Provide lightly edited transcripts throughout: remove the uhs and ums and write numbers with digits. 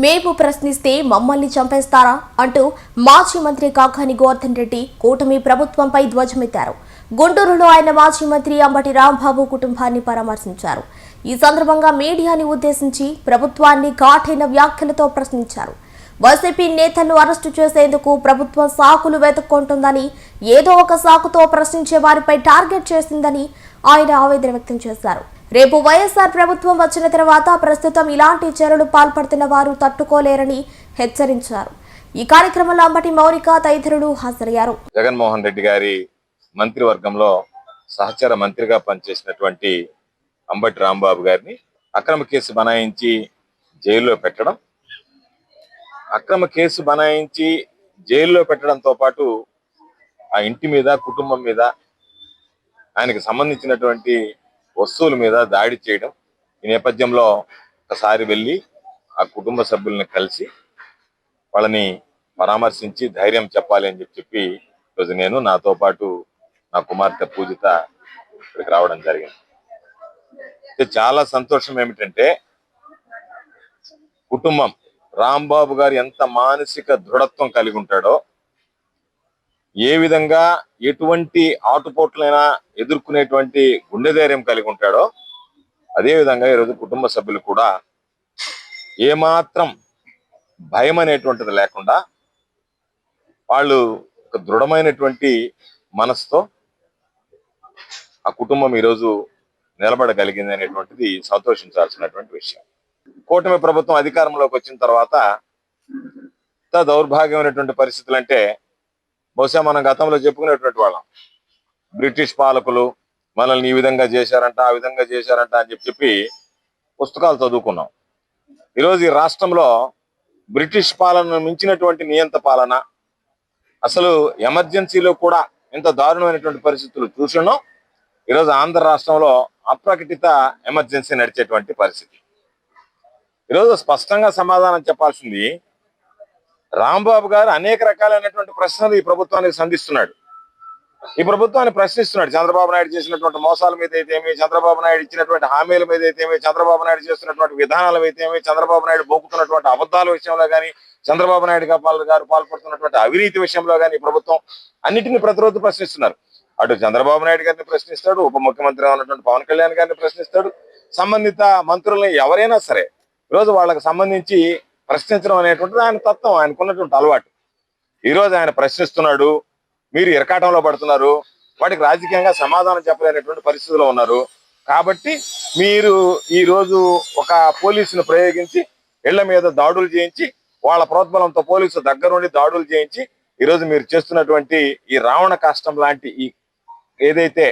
మేము ప్రశ్నిస్తే మమ్మల్ని చంపేస్తారా అంటూ మాజీ మంత్రి కాకాని గోవర్ధన్ రెడ్డి కూటమి ప్రభుత్వంపై ధ్వజమెత్తారు. గుంటూరులో ఆయన మాజీ మంత్రి అంబటి రాంబాబు కుటుంబాన్ని పరామర్శించారు. ఈ సందర్భంగా మీడియాని ఉద్దేశించి ప్రభుత్వాన్ని ఘాటైన వ్యాఖ్యలతో ప్రశ్నించారు. వైసీపీ నేతలను అరెస్టు చేసేందుకు ప్రభుత్వం సాకులు వెతుక్కుంటుందని, ఏదో ఒక సాకుతో ప్రశ్నించే వారిపై టార్గెట్ చేసిందని ఆయన ఆవేదన వ్యక్తం చేశారు. రేపు వైఎస్ఆర్ ప్రభుత్వం వచ్చిన తర్వాత ప్రస్తుతం ఇలాంటి చర్యలు పాల్పడుతున్న వారు తట్టుకోలేరని హెచ్చరించారు. ఈ కార్యక్రమంలో అంబటి మౌనిక తదితరులు హాజరయ్యారు. జగన్మోహన్ రెడ్డి గారి మంత్రివర్గంలో సహచర మంత్రిగా పనిచేసినటువంటి అంబటి రాంబాబు గారిని అక్రమ కేసు బనాయించి జైల్లో పెట్టడం, అక్రమ కేసు బనాయించి జైల్లో పెట్టడంతో పాటు ఆ ఇంటి మీద, కుటుంబం మీద, ఆయనకు సంబంధించినటువంటి వస్తువుల మీద దాడి చేయడం. ఈ నేపథ్యంలో ఒకసారి వెళ్ళి ఆ కుటుంబ సభ్యుల్ని కలిసి వాళ్ళని పరామర్శించి ధైర్యం చెప్పాలి అని చెప్పి ఈరోజు నేను, నాతో పాటు నా కుమార్తె పూజిత ఇక్కడికి రావడం జరిగింది. చాలా సంతోషం ఏమిటంటే, కుటుంబం రాంబాబు గారు ఎంత మానసిక దృఢత్వం కలిగి ఉంటాడో, ఏ విధంగా ఎటువంటి ఆటుపోట్లైనా ఎదుర్కొనేటువంటి గుండె ధైర్యం కలిగి ఉంటాడో, అదే విధంగా ఈరోజు కుటుంబ సభ్యులు కూడా ఏమాత్రం భయం అనేటువంటిది లేకుండా వాళ్ళు ఒక దృఢమైనటువంటి మనసుతో ఆ కుటుంబం ఈరోజు నిలబడగలిగింది అనేటువంటిది సంతోషించాల్సినటువంటి విషయం. కూటమి ప్రభుత్వం అధికారంలోకి వచ్చిన తర్వాత దౌర్భాగ్యమైనటువంటి పరిస్థితులు అంటే, బహుశా మనం గతంలో చెప్పుకునేటువంటి వాళ్ళం, బ్రిటిష్ పాలకులు మనల్ని ఈ విధంగా చేశారంట, ఆ విధంగా చేశారంట అని చెప్పి పుస్తకాలు చదువుకున్నాం. ఈరోజు ఈ రాష్ట్రంలో బ్రిటిష్ పాలనను మించినటువంటి నియంత పాలన, అసలు ఎమర్జెన్సీలో కూడా ఎంత దారుణమైనటువంటి పరిస్థితులు చూస్తున్నాం. ఈరోజు ఆంధ్ర రాష్ట్రంలో అప్రకటిత ఎమర్జెన్సీ నడిచేటువంటి పరిస్థితి. ఈరోజు స్పష్టంగా సమాధానం చెప్పాల్సింది, రాంబాబు గారు అనేక రకాలైనటువంటి ప్రశ్నలు ఈ ప్రభుత్వానికి సంధిస్తున్నాడు. ఈ ప్రభుత్వాన్ని ప్రశ్నిస్తున్నాడు. చంద్రబాబు నాయుడు చేసినటువంటి మోసాల మీద అయితేమి, చంద్రబాబు నాయుడు ఇచ్చినటువంటి హామీల మీద అయితేమి, చంద్రబాబు నాయుడు చేస్తున్నటువంటి విధానాల అయితేమి, చంద్రబాబు నాయుడు బొక్కుతున్నటువంటి అబద్ధాల విషయంలో కానీ, చంద్రబాబు నాయుడు గారు పాల్పడుతున్నటువంటి అవినీతి విషయంలో కానీ ఈ ప్రభుత్వం అన్నిటిని ప్రతిరోజు ప్రశ్నిస్తున్నారు. అటు చంద్రబాబు నాయుడు గారిని ప్రశ్నిస్తాడు, ఉప ముఖ్యమంత్రిగా ఉన్నటువంటి పవన్ కళ్యాణ్ గారిని ప్రశ్నిస్తాడు, సంబంధిత మంత్రులని ఎవరైనా సరే ఈరోజు వాళ్ళకి సంబంధించి ప్రశ్నించడం అనేటువంటిది ఆయన తత్వం, ఆయనకున్నటువంటి అలవాటు. ఈరోజు ఆయన ప్రశ్నిస్తున్నాడు, మీరు ఇరకాటంలో పడుతున్నారు, వాటికి రాజకీయంగా సమాధానం చెప్పలేనటువంటి పరిస్థితిలో ఉన్నారు. కాబట్టి మీరు ఈరోజు ఒక పోలీసును ప్రయోగించి ఇళ్ల మీద దాడులు చేయించి, వాళ్ళ ప్రోద్బలంతో పోలీసు దగ్గరుండి దాడులు చేయించి ఈరోజు మీరు చేస్తున్నటువంటి ఈ రావణ కాష్టం లాంటి ఈ ఏదైతే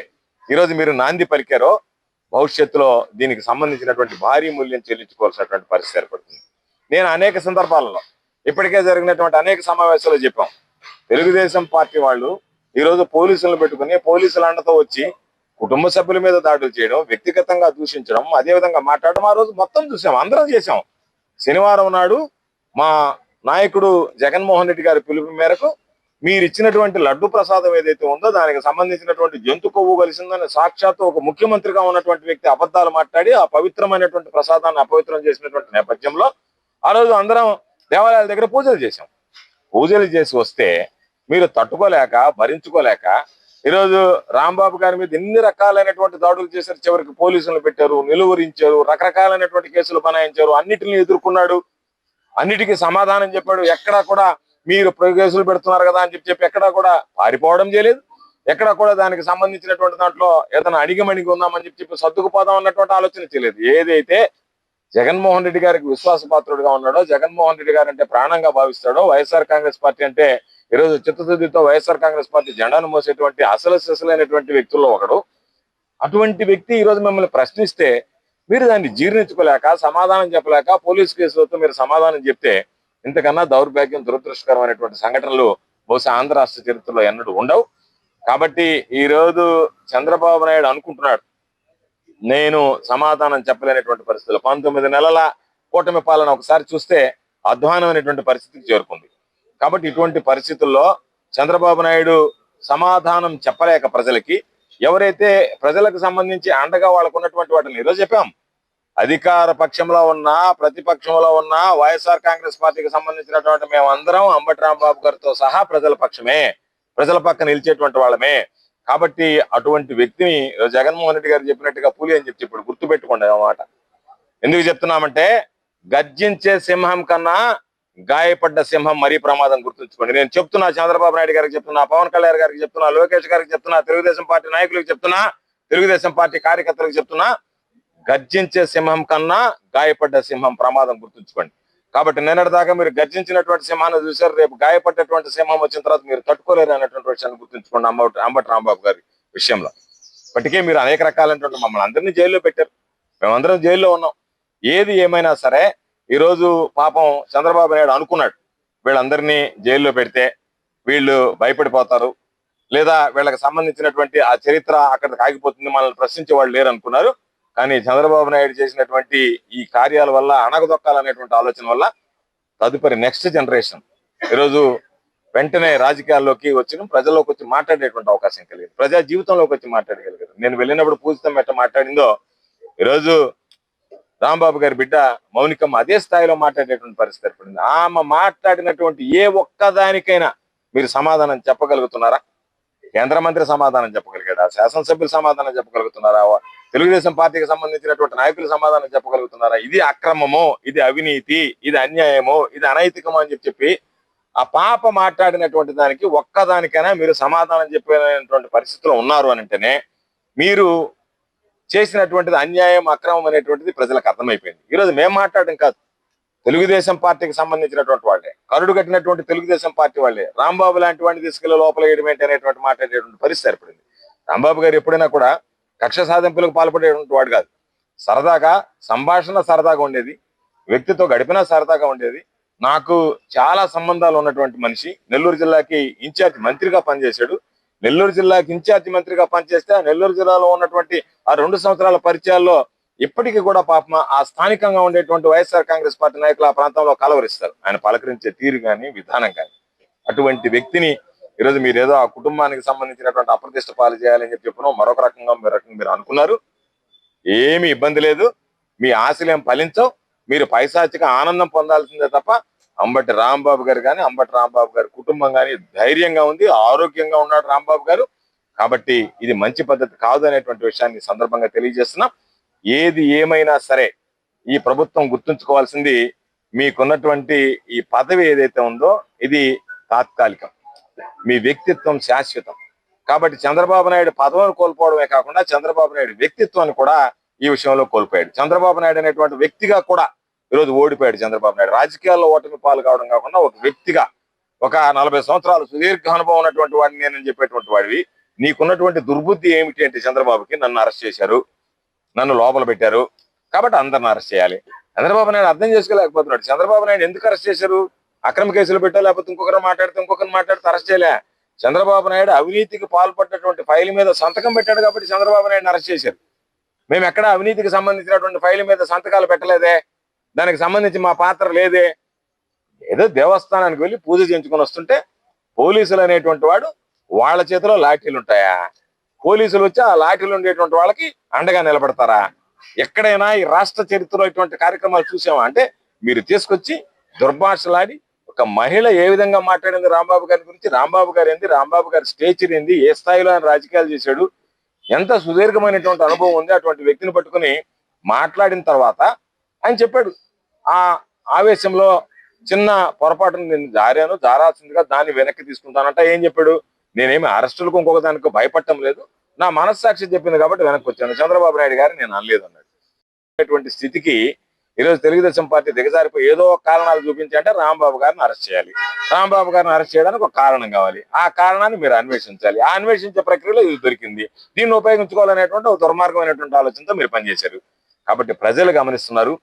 ఈరోజు మీరు నాంది పలికారో, భవిష్యత్తులో దీనికి సంబంధించినటువంటి భారీ మూల్యం చెల్లించుకోవాల్సినటువంటి పరిస్థితి ఏర్పడుతుంది. నేను అనేక సందర్భాలలో ఇప్పటికే జరిగినటువంటి అనేక సమావేశాలు చెప్పాం. తెలుగుదేశం పార్టీ వాళ్ళు ఈరోజు పోలీసులను పెట్టుకుని పోలీసుల అండతో వచ్చి కుటుంబ సభ్యుల మీద దాడులు చేయడం, వ్యక్తిగతంగా దూషించడం, అదేవిధంగా మాట్లాడడం ఆ రోజు మొత్తం చూసాం, అందరం చేశాం. శనివారం నాడు మా నాయకుడు జగన్మోహన్ రెడ్డి గారి పిలుపు మేరకు మీరు ఇచ్చినటువంటి లడ్డు ప్రసాదం ఏదైతే ఉందో దానికి సంబంధించినటువంటి జంతు కొవ్వు కలిసిందని సాక్షాత్తు ఒక ముఖ్యమంత్రిగా ఉన్నటువంటి వ్యక్తి అబద్ధాలు మాట్లాడి ఆ పవిత్రమైనటువంటి ప్రసాదాన్ని అపవిత్రం చేసినటువంటి నేపథ్యంలో ఆ రోజు అందరం దేవాలయాల దగ్గర పూజలు చేశాం. పూజలు చేసి వస్తే మీరు తట్టుకోలేక, భరించుకోలేక ఈరోజు రాంబాబు గారి మీద ఎన్ని రకాలైనటువంటి దాడులు చేశారు. చివరికి పోలీసులు పెట్టారు, నిలువరించారు, రకరకాలైనటువంటి కేసులు బనాయించారు. అన్నిటిని ఎదుర్కొన్నాడు, అన్నిటికీ సమాధానం చెప్పాడు. ఎక్కడా కూడా మీరు కేసులు పెడుతున్నారు కదా అని చెప్పి ఎక్కడా కూడా పారిపోవడం చేయలేదు. ఎక్కడా కూడా దానికి సంబంధించినటువంటి దాంట్లో ఏదైనా అణిగిమణిగి ఉందామని చెప్పి సర్దుకుపోదాం అన్నటువంటి ఆలోచన చేయలేదు. ఏదైతే జగన్మోహన్ రెడ్డి గారికి విశ్వాసపాత్రుడిగా ఉన్నాడో, జగన్మోహన్ రెడ్డి గారు అంటే ప్రాణంగా భావిస్తాడో, వైఎస్ఆర్ కాంగ్రెస్ పార్టీ అంటే ఈరోజు చిత్తశుద్ధితో వైఎస్ఆర్ కాంగ్రెస్ పార్టీ జెండాను మోసేటువంటి అసలైనటువంటి వ్యక్తుల్లో ఒకడు. అటువంటి వ్యక్తి ఈరోజు మిమ్మల్ని ప్రశ్నిస్తే మీరు దాన్ని జీర్ణించుకోలేక, సమాధానం చెప్పలేక, పోలీసు కేసులతో మీరు సమాధానం చెప్తే ఇంతకన్నా దౌర్భాగ్యం, దురదృష్టకరమైనటువంటి సంఘటనలు బహుశా ఆంధ్ర రాష్ట్ర చరిత్రలో ఎన్నడూ ఉండవు. కాబట్టి ఈరోజు చంద్రబాబు నాయుడు అనుకుంటున్నాడు, నేను సమాధానం చెప్పలేనటువంటి పరిస్థితులు. 19 నెలల కూటమి పాలన ఒకసారి చూస్తే అధ్వానమైనటువంటి పరిస్థితికి చేరుకుంది. కాబట్టి ఇటువంటి పరిస్థితుల్లో చంద్రబాబు నాయుడు సమాధానం చెప్పలేక ప్రజలకి, ఎవరైతే ప్రజలకు సంబంధించి అండగా వాళ్ళకు ఉన్నటువంటి వాటిని ఈరోజు చెప్పాం, అధికార పక్షంలో ఉన్నా ప్రతిపక్షంలో ఉన్నా వైఎస్ఆర్ కాంగ్రెస్ పార్టీకి సంబంధించినటువంటి మేమందరం అంబటి రాంబాబు గారితో సహా ప్రజల పక్షమే, ప్రజల పక్క నిలిచేటువంటి వాళ్ళమే. కాబట్టి అటువంటి వ్యక్తిని జగన్మోహన్ రెడ్డి గారు చెప్పినట్టుగా పులి అని చెప్పి ఇప్పుడు గుర్తు పెట్టుకోండి అన్నమాట. ఎందుకు చెప్తున్నామంటే గర్జించే సింహం కన్నా గాయపడ్డ సింహం మరీ ప్రమాదం, గుర్తుంచుకోండి. నేను చెప్తున్నా, చంద్రబాబు నాయుడు గారికి చెప్తున్నా, పవన్ కళ్యాణ్ గారికి చెప్తున్నా, లోకేష్ గారికి చెప్తున్నా, తెలుగుదేశం పార్టీ నాయకులకు చెప్తున్నా, తెలుగుదేశం పార్టీ కార్యకర్తలకు చెప్తున్నా, గర్జించే సింహం కన్నా గాయపడ్డ సింహం ప్రమాదం, గుర్తుంచుకోండి. కాబట్టి నిన్నటిదాకా మీరు గర్జించినటువంటి సింహాన్ని చూశారు, రేపు గాయపడ్డటువంటి సింహం వచ్చిన తర్వాత మీరు తట్టుకోలేరు అనేటువంటి విషయాన్ని గుర్తుంచుకోండి అంబటి రాంబాబు గారి విషయంలో. ఇప్పటికే మీరు అనేక రకాలైనటువంటి మమ్మల్ని అందరినీ జైల్లో పెట్టారు, మేమందరం జైల్లో ఉన్నాం. ఏది ఏమైనా సరే ఈరోజు పాపం చంద్రబాబు నాయుడు అనుకున్నాడు, వీళ్ళందరినీ జైల్లో పెడితే వీళ్ళు భయపడిపోతారు, లేదా వీళ్ళకి సంబంధించినటువంటి ఆ చరిత్ర అక్కడికి ఆగిపోతుంది, మనల్ని ప్రశ్నించే వాళ్ళు లేరు అనుకున్నారు. కానీ చంద్రబాబు నాయుడు చేసినటువంటి ఈ కార్యాల వల్ల, అణగదొక్కాలనేటువంటి ఆలోచన వల్ల తదుపరి నెక్స్ట్ జనరేషన్ ఈరోజు వెంటనే రాజకీయాల్లోకి వచ్చి ప్రజల్లోకి వచ్చి మాట్లాడేటువంటి అవకాశం కలిగింది, ప్రజా జీవితంలోకి వచ్చి మాట్లాడగలిగారు. నేను వెళ్ళినప్పుడు పూజితం ఎట్ట మాట్లాడిందో ఈరోజు రాంబాబు గారి బిడ్డ మౌనికమ్మ అదే స్థాయిలో మాట్లాడేటువంటి పరిస్థితి ఏర్పడింది. ఆమె మాట్లాడినటువంటి ఏ ఒక్కదానికైనా మీరు సమాధానం చెప్పగలుగుతున్నారా? కేంద్ర మంత్రి సమాధానం చెప్పగలిగాడా? శాసనసభ్యులు సమాధానం చెప్పగలుగుతున్నారా? తెలుగుదేశం పార్టీకి సంబంధించినటువంటి నాయకులు సమాధానం చెప్పగలుగుతున్నారా? ఇది అక్రమమో, ఇది అవినీతి, ఇది అన్యాయమో, ఇది అనైతికమో అని చెప్పి ఆ పాప మాట్లాడినటువంటి దానికి ఒక్కదానికైనా మీరు సమాధానం చెప్పేటువంటి పరిస్థితిలో ఉన్నారు అని అంటేనే మీరు చేసినటువంటిది అన్యాయం, అక్రమం అనేటువంటిది ప్రజలకు అర్థమైపోయింది. ఈరోజు మేము మాట్లాడడం కాదు, తెలుగుదేశం పార్టీకి సంబంధించినటువంటి వాళ్ళే, కరుడు కట్టినటువంటి తెలుగుదేశం పార్టీ వాళ్ళే రాంబాబు లాంటి వాడిని తీసుకెళ్లి లోపల వేయడం ఏంటి అనేటువంటి మాట్లాడేటువంటి పరిస్థితి ఏర్పడింది. రాంబాబు గారు ఎప్పుడైనా కూడా కక్ష సాధింపులకు పాల్పడేటువంటి వాడు కాదు. సరదాగా సంభాషణ సరదాగా ఉండేది, వ్యక్తితో గడిపినా సరదాగా ఉండేది. నాకు చాలా సంబంధాలు ఉన్నటువంటి మనిషి. నెల్లూరు జిల్లాకి ఇన్ఛార్జ్ మంత్రిగా పనిచేశాడు. నెల్లూరు జిల్లాకి ఇన్ఛార్జ్ మంత్రిగా పనిచేస్తే నెల్లూరు జిల్లాలో ఉన్నటువంటి ఆ 2 సంవత్సరాల పరిచయాల్లో ఇప్పటికీ కూడా పాపం ఆ స్థానికంగా ఉండేటువంటి వైఎస్ఆర్ కాంగ్రెస్ పార్టీ నాయకులు ఆ ప్రాంతంలో కలవరిస్తారు, ఆయన పలకరించే తీరు కానీ విధానం కానీ. అటువంటి వ్యక్తిని ఈరోజు మీరు ఏదో ఆ కుటుంబానికి సంబంధించినటువంటి అప్రతిష్ట పాలు చేయాలని చెప్పిన మరొక రకంగా మీరు అనుకున్నారు. ఏమి ఇబ్బంది లేదు, మీ ఆశలేం ఫలించవు, మీరు పైశాచిక ఆనందం పొందాల్సిందే తప్ప అంబటి రాంబాబు గారు కానీ అంబటి రాంబాబు గారి కుటుంబం కానీ ధైర్యంగా ఉంది, ఆరోగ్యంగా ఉన్నాడు రాంబాబు గారు. కాబట్టి ఇది మంచి పద్ధతి కాదు అనేటువంటి విషయాన్ని సందర్భంగా తెలియజేస్తున్నాం. ఏది ఏమైనా సరే ఈ ప్రభుత్వం గుర్తుంచుకోవాల్సింది, మీకున్నటువంటి ఈ పదవి ఏదైతే ఉందో ఇది తాత్కాలికం, మీ వ్యక్తిత్వం శాశ్వతం. కాబట్టి చంద్రబాబు నాయుడు పదవిని కోల్పోవడమే కాకుండా చంద్రబాబు నాయుడు వ్యక్తిత్వాన్ని కూడా ఈ విషయంలో కోల్పోయాడు. చంద్రబాబు నాయుడు అనేటువంటి వ్యక్తిగా కూడా ఈరోజు ఓడిపోయాడు చంద్రబాబు నాయుడు. రాజకీయాల్లో ఓటమి పాలు కావడం కాకుండా ఒక వ్యక్తిగా, ఒక 40 సంవత్సరాలు సుదీర్ఘ అనుభవం ఉన్నటువంటి వాడిని నేను చెప్పేటువంటి వాడివి, నీకున్నటువంటి దుర్బుద్ధి ఏమిటి అంటే చంద్రబాబుకి నన్ను అరెస్ట్ చేశారు, నన్ను లోపల పెట్టారు, కాబట్టి అందరిని అరెస్ట్ చేయాలి. చంద్రబాబు నాయుడు అర్థం చేసుకోలేకపోతున్నాడు. చంద్రబాబు నాయుడు ఎందుకు అరెస్ట్ చేశారు? అక్రమ కేసులు పెట్టా, లేకపోతే ఇంకొకరు మాట్లాడితే అరెస్ట్ చేయలే. చంద్రబాబు నాయుడు అవినీతికి పాల్పడ్డటువంటి ఫైల్ మీద సంతకం పెట్టాడు కాబట్టి చంద్రబాబు నాయుడు అరెస్ట్ చేశారు. మేము ఎక్కడ అవినీతికి సంబంధించినటువంటి ఫైల్ మీద సంతకాలు పెట్టలేదే, దానికి సంబంధించి మా పాత్ర లేదే. ఏదో దేవస్థానానికి వెళ్ళి పూజ చేయించుకొని వస్తుంటే పోలీసులు అనేటువంటి వాడు వాళ్ళ చేతిలో లాఠీలు ఉంటాయా? పోలీసులు వచ్చి ఆ లాఠీలు ఉండేటువంటి వాళ్ళకి అండగా నిలబడతారా? ఎక్కడైనా ఈ రాష్ట్ర చరిత్రలో ఇటువంటి కార్యక్రమాలు చూసామా? అంటే మీరు తీసుకొచ్చి దుర్భాషలాడి ఒక మహిళ ఏ విధంగా మాట్లాడింది రాంబాబు గారి గురించి, రాంబాబు గారు ఏంది, రాంబాబు గారి స్టేచర్ ఏంది, ఏ స్థాయిలో ఆయన రాజకీయాలు చేశాడు, ఎంత సుదీర్ఘమైనటువంటి అనుభవం ఉంది, అటువంటి వ్యక్తిని పట్టుకుని మాట్లాడిన తర్వాత ఆయన చెప్పాడు, ఆ ఆవేశంలో చిన్న పొరపాటును నేను జారాల్సిందిగా దాన్ని వెనక్కి తీసుకుంటానంట. ఏం చెప్పాడు? నేనేమి అరెస్టులకు ఇంకొక దానికి భయపడటం లేదు, నా మనస్సాక్షి చెప్పింది కాబట్టి వెనక్కి వచ్చాను, చంద్రబాబు నాయుడు గారు నేను అనలేదు అన్నాడు. అటువంటి స్థితికి ఈరోజు తెలుగుదేశం పార్టీ దిగజారిపోయి ఏదో కారణాలు చూపించి అంటే రాంబాబు గారిని అరెస్ట్ చేయాలి, రాంబాబు గారిని అరెస్ట్ చేయడానికి ఒక కారణం కావాలి, ఆ కారణాన్ని మీరు అన్వేషించాలి. ఆ అన్వేషించే ప్రక్రియలో ఇది దొరికింది, దీన్ని ఉపయోగించుకోవాలనేటువంటి ఒక దుర్మార్గమైనటువంటి ఆలోచనతో మీరు పనిచేశారు. కాబట్టి ప్రజలు గమనిస్తున్నారు,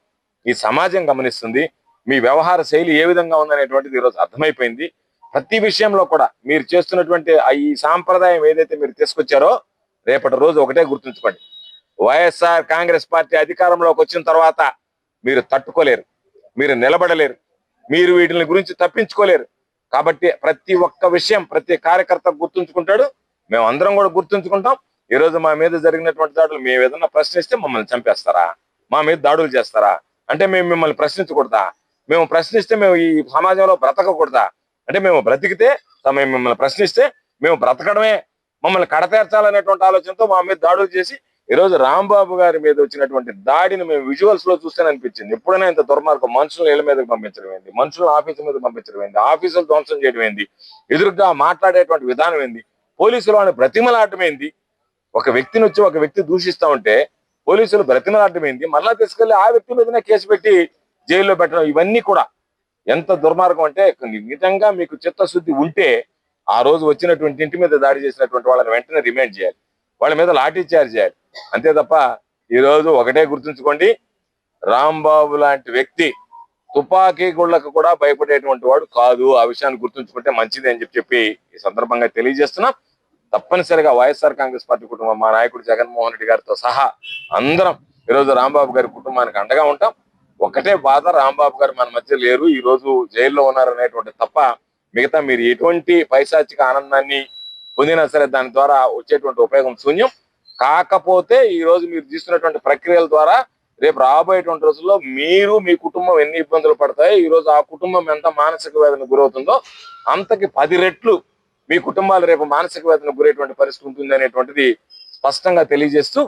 ఈ సమాజం గమనిస్తుంది, మీ వ్యవహార శైలి ఏ విధంగా ఉందనేటువంటిది ఈరోజు అర్థమైపోయింది. ప్రతి విషయంలో కూడా మీరు చేస్తున్నటువంటి ఈ సాంప్రదాయం ఏదైతే మీరు తీసుకొచ్చారో రేపటి రోజు ఒకటే గుర్తుంచుకోండి, వైఎస్ఆర్ కాంగ్రెస్ పార్టీ అధికారంలోకి వచ్చిన తర్వాత మీరు తట్టుకోలేరు, మీరు నిలబడలేరు, మీరు వీటిని గురించి తప్పించుకోలేరు. కాబట్టి ప్రతి ఒక్క విషయం ప్రతి కార్యకర్త గుర్తుంచుకుంటాడు, మేము అందరం కూడా గుర్తుంచుకుంటాం. ఈరోజు మా మీద జరిగినటువంటి దాడులు మేము ఏదన్నా ప్రశ్నిస్తే మమ్మల్ని చంపేస్తారా? మా మీద దాడులు చేస్తారా? అంటే మేము మిమ్మల్ని ప్రశ్నించకూడదా? మేము ప్రశ్నిస్తే మేము ఈ సమాజంలో బ్రతకకూడదా? అంటే మేము బ్రతికితే మేము మిమ్మల్ని ప్రశ్నిస్తే మేము బ్రతకడమే మమ్మల్ని కడతేర్చాలనేటువంటి ఆలోచనతో మా మీద దాడులు చేసి ఈ రోజు రాంబాబు గారి మీద వచ్చినటువంటి దాడిని మేము విజువల్స్ లో చూస్తేనే అనిపించింది. ఎప్పుడైనా ఇంత దుర్మార్గం, మనుషులను ఇళ్ల మీదకి పంపించడం ఏంది, మనుషులను ఆఫీసుల మీద పంపించడం ఏంది, ఆఫీసులు ధ్వంసం చేయడం ఏంది, ఎదురుగా మాట్లాడేటువంటి విధానం ఏంది, పోలీసులు వాళ్ళని బ్రతిమలాడటం ఏంది, ఒక వ్యక్తిని వచ్చి ఒక వ్యక్తి దూషిస్తా ఉంటే పోలీసులు బ్రతిమలాడటం ఏంది, మళ్ళా తీసుకెళ్లి ఆ వ్యక్తి మీదనే కేసు పెట్టి జైల్లో పెట్టడం, ఇవన్నీ కూడా ఎంత దుర్మార్గం అంటే నిజంగా మీకు చిత్తశుద్ధి ఉంటే ఆ రోజు వచ్చినటువంటి ఇంటి మీద దాడి చేసినటువంటి వాళ్ళని వెంటనే రిమాండ్ చేయాలి, వాళ్ళ మీద లాఠీ చార్జ్ చేయాలి. అంతే తప్ప ఈ రోజు ఒకటే గుర్తుంచుకోండి, రాంబాబు లాంటి వ్యక్తి తుపాకీ గుళ్లకు కూడా భయపడేటువంటి వాడు కాదు. ఆ విషయాన్ని గుర్తుంచుకుంటే మంచిది అని చెప్పి ఈ సందర్భంగా తెలియజేస్తున్నాం. తప్పనిసరిగా వైఎస్ఆర్ కాంగ్రెస్ పార్టీ కుటుంబం, మా నాయకుడు జగన్మోహన్ రెడ్డి గారితో సహా అందరం ఈరోజు రాంబాబు గారి కుటుంబానికి అండగా ఉంటాం. ఒకటే బాధ, రాంబాబు గారు మన మధ్య లేరు, ఈ రోజు జైల్లో ఉన్నారు అనేటువంటి తప్ప మిగతా మీరు ఎటువంటి పైశాచిక ఆనందాన్ని పొందినా సరే దాని ద్వారా వచ్చేటువంటి ఉపయోగం శూన్యం. కాకపోతే ఈ రోజు మీరు తీసుకున్నటువంటి ప్రక్రియల ద్వారా రేపు రాబోయేటువంటి రోజుల్లో మీరు మీ కుటుంబం ఎన్ని ఇబ్బందులు పడతాయో, ఈ రోజు ఆ కుటుంబం ఎంత మానసిక వేదన గురవుతుందో అంతకి 10 రెట్లు మీ కుటుంబాలు రేపు మానసిక వేదన గురేటువంటి పరిస్థితి ఉంటుంది అనేటువంటిది స్పష్టంగా తెలియజేస్తూ,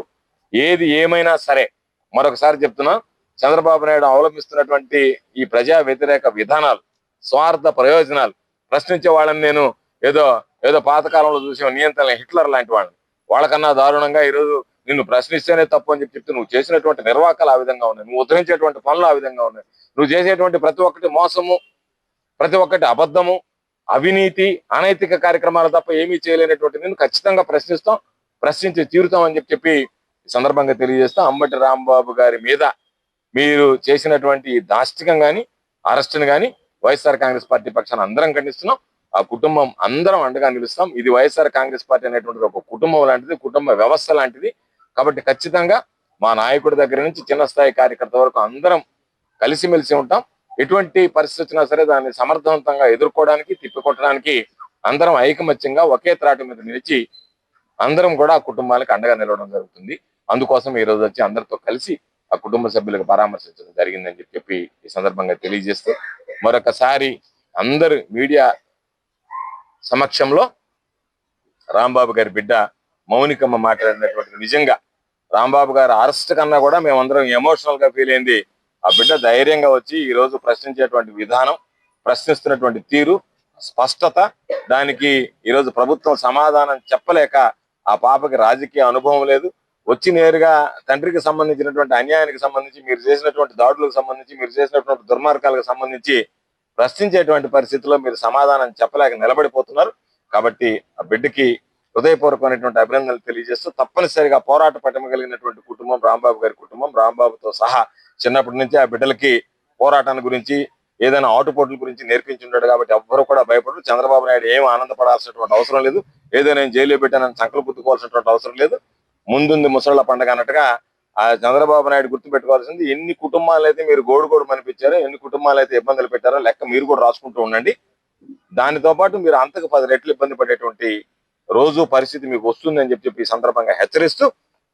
ఏది ఏమైనా సరే మరొకసారి చెప్తున్నా, చంద్రబాబు నాయుడు అవలంబిస్తున్నటువంటి ఈ ప్రజా వ్యతిరేక విధానాలు, స్వార్థ ప్రయోజనాలు, ప్రశ్నించే వాళ్ళని నేను ఏదో ఏదో పాతకాలంలో చూసే నియంత్రణ హిట్లర్ లాంటి వాళ్ళని, వాళ్ళకన్నా దారుణంగా ఈరోజు నిన్ను ప్రశ్నిస్తేనే తప్పు అని చెప్తే నువ్వు చేసినటువంటి నిర్వాకాలు ఆ విధంగా ఉన్నాయి, నువ్వు ఉద్ధరించేటువంటి పనులు ఆ విధంగా ఉన్నాయి, నువ్వు చేసేటువంటి ప్రతి ఒక్కటి మోసము, ప్రతి ఒక్కటి అబద్ధము, అవినీతి, అనైతిక కార్యక్రమాలు తప్ప ఏమీ చేయలేనటువంటి నేను ఖచ్చితంగా ప్రశ్నించి తీరుతాం అని చెప్పి ఈ సందర్భంగా తెలియజేస్తాం. అంబటి రాంబాబు గారి మీద మీరు చేసినటువంటి దాష్టికం గాని, అరెస్టును గాని వైఎస్ఆర్ కాంగ్రెస్ పార్టీ పక్షాన అందరం ఖండిస్తున్నాం. ఆ కుటుంబం అందరం అండగా నిలుస్తాం. ఇది వైఎస్ఆర్ కాంగ్రెస్ పార్టీ అనేటువంటిది ఒక కుటుంబం లాంటిది, కుటుంబ వ్యవస్థ లాంటిది. కాబట్టి ఖచ్చితంగా మా నాయకుడి దగ్గర నుంచి చిన్న స్థాయి కార్యకర్త వరకు అందరం కలిసిమెలిసి ఉంటాం. ఎటువంటి పరిస్థితి వచ్చినా సరే దాన్ని సమర్థవంతంగా ఎదుర్కోవడానికి, తిప్పికొట్టడానికి అందరం ఐకమత్యంగా ఒకే త్రాటి మీద నిలిచి అందరం కూడా ఆ కుటుంబాలకు అండగా నిలవడం జరుగుతుంది. అందుకోసం ఈ రోజు వచ్చి అందరితో కలిసి ఆ కుటుంబ సభ్యులకు పరామర్శించడం జరిగిందని చెప్పి ఈ సందర్భంగా తెలియజేస్తూ, మరొకసారి అందరు మీడియా సమక్షంలో రాంబాబు గారి బిడ్డ మౌనికమ్మ మాట్లాడినటువంటి, నిజంగా రాంబాబు గారి అరెస్ట్ కన్నా కూడా మేమందరం ఎమోషనల్ గా ఫీల్ అయింది. ఆ బిడ్డ ధైర్యంగా వచ్చి ఈ రోజు ప్రశ్నించేటువంటి విధానం, ప్రశ్నిస్తున్నటువంటి తీరు, స్పష్టత, దానికి ఈరోజు ప్రభుత్వం సమాధానం చెప్పలేక ఆ పాపకి రాజకీయ అనుభవం లేదు, వచ్చి నేరుగా తండ్రికి సంబంధించినటువంటి అన్యాయానికి సంబంధించి, మీరు చేసినటువంటి దాడులకు సంబంధించి, మీరు చేసినటువంటి దుర్మార్గాలకు సంబంధించి ప్రశ్నించేటువంటి పరిస్థితుల్లో మీరు సమాధానం చెప్పలేక నిలబడిపోతున్నారు. కాబట్టి ఆ బిడ్డకి హృదయపూర్వకమైనటువంటి అభినందనలు తెలియజేస్తూ, తప్పనిసరిగా పోరాట పటిమ కలిగినటువంటి కుటుంబం రాంబాబు గారి కుటుంబం. రాంబాబుతో సహా చిన్నప్పటి నుంచి ఆ బిడ్డలకి పోరాటాన్ని గురించి, ఏదైనా ఆటుపోట్ల గురించి నేర్పించి ఉంటాడు. కాబట్టి ఎవ్వరు కూడా భయపడరు. చంద్రబాబు నాయుడు ఏం ఆనందపడాల్సినటువంటి అవసరం లేదు, ఏదో నేను జైల్లో పెట్టానని సంకల్ప పుట్టుకోవాల్సినటువంటి అవసరం లేదు. ముందుంది ముసళ్ళ పండగ అన్నట్టుగా ఆ చంద్రబాబు నాయుడు గుర్తు పెట్టుకోవాల్సింది, ఎన్ని కుటుంబాలు అయితే మీరు గోడు మనిపించారో, ఎన్ని కుటుంబాలు అయితే ఇబ్బందులు పెట్టారో లెక్క మీరు కూడా రాసుకుంటూ ఉండండి. దానితో పాటు మీరు అంతకు 10 రెట్లు ఇబ్బంది పడేటువంటి రోజు పరిస్థితి మీకు వస్తుందని చెప్పి ఈ సందర్భంగా హెచ్చరిస్తూ,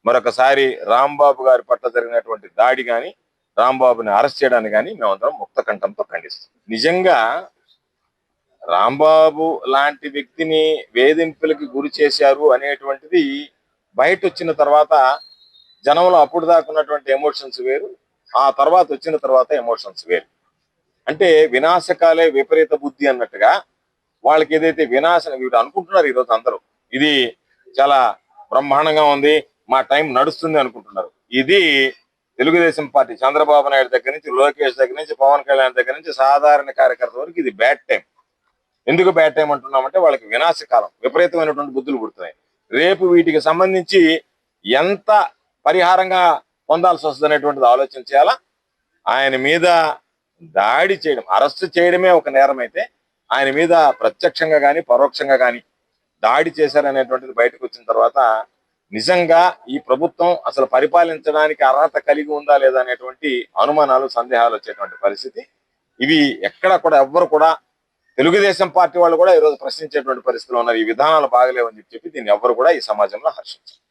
మరొకసారి రాంబాబు గారి పట్ల జరిగినటువంటి దాడి గాని, రాంబాబుని అరెస్ట్ చేయడానికి కానీ మేమందరం ముక్త కంఠంతో ఖండిస్తాం. నిజంగా రాంబాబు లాంటి వ్యక్తిని వేధింపులకి గురి చేశారు అనేటువంటిది బయట వచ్చిన తర్వాత జనంలో అప్పుడు దాకున్నటువంటి ఎమోషన్స్ వేరు, ఆ తర్వాత వచ్చిన తర్వాత ఎమోషన్స్ వేరు. అంటే వినాశకాలే విపరీత బుద్ధి అన్నట్టుగా వాళ్ళకి ఏదైతే వినాశనం వీడు అనుకుంటున్నారు ఈరోజు అందరూ, ఇది చాలా బ్రహ్మాండంగా ఉంది, మా టైం నడుస్తుంది అనుకుంటున్నారు. ఇది తెలుగుదేశం పార్టీ చంద్రబాబు నాయుడు దగ్గర నుంచి, లోకేష్ దగ్గర నుంచి, పవన్ కళ్యాణ్ దగ్గర నుంచి సాధారణ కార్యకర్త వరకు ఇది బ్యాడ్ టైం. ఎందుకు బ్యాడ్ టైం అంటున్నామంటే వాళ్ళకి వినాశకాలం, విపరీతమైనటువంటి బుద్ధులు పుడుతున్నాయి. రేపు వీటికి సంబంధించి ఎంత పరిహారంగా పొందాల్సి వస్తుంది అనేటువంటిది ఆలోచన చేయాలా. ఆయన మీద దాడి చేయడం, అరెస్ట్ చేయడమే ఒక నేరం అయితే, ఆయన మీద ప్రత్యక్షంగా కానీ పరోక్షంగా కానీ దాడి చేశారనేటువంటిది బయటకు వచ్చిన తర్వాత నిజంగా ఈ ప్రభుత్వం అసలు పరిపాలించడానికి అర్హత కలిగి ఉందా లేదా అనేటువంటి అనుమానాలు, సందేహాలు వచ్చేటువంటి పరిస్థితి. ఇవి ఎక్కడ కూడా ఎవ్వరు కూడా, తెలుగుదేశం పార్టీ వాళ్ళు కూడా ఈరోజు ప్రశ్నించేటువంటి పరిస్థితిలో ఉన్నారు. ఈ విధానాలు బాగలేవని చెప్పి దీన్ని ఎవ్వరు కూడా ఈ సమాజంలో హర్షించారు.